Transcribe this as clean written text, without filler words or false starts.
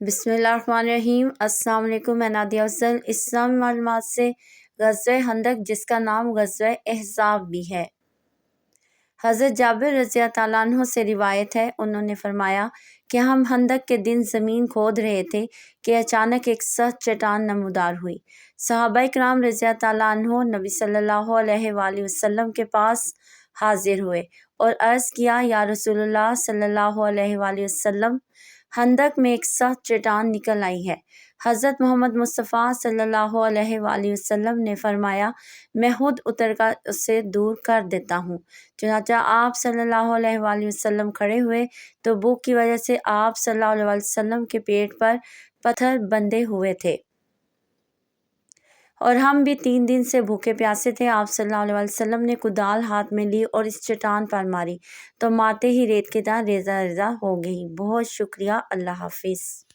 بسم اللہ الرحمن الرحیم۔ السلام علیکم، میں نادیہ افضل۔ اسلامی معلومات سے غزوہ خندق، جس کا نام غزوہ احزاب بھی ہے۔ حضرت جابر رضی اللہ تعالیٰ عنہ سے روایت ہے، انہوں نے فرمایا کہ ہم خندق کے دن زمین کھود رہے تھے کہ اچانک ایک سخت چٹان نمودار ہوئی۔ صحابہ کرام رضی اللہ تعالیٰ عنہ نبی صلی اللہ علیہ وآلہ وسلم کے پاس حاضر ہوئے اور عرض کیا، یا رسول اللہ صلی اللہ علیہ وآلہ وسلم، خندق میں ایک سخت چٹان نکل آئی ہے۔ حضرت محمد مصطفیٰ صلی اللہ علیہ وآلہ وسلم نے فرمایا، میں خود اتر کر اسے دور کر دیتا ہوں۔ چنانچہ آپ صلی اللہ علیہ وآلہ وسلم کھڑے ہوئے تو بھوک کی وجہ سے آپ صلی اللہ علیہ وآلہ وسلم کے پیٹ پر پتھر بندھے ہوئے تھے اور ہم بھی 3 دن سے بھوکے پیاسے تھے۔ آپ صلی اللہ علیہ وآلہ وسلم نے کدال ہاتھ میں لی اور اس چٹان پر ماری تو مارتے ہی ریت کی طرح ریزہ ریزہ ہو گئی۔ بہت شکریہ۔ اللہ حافظ۔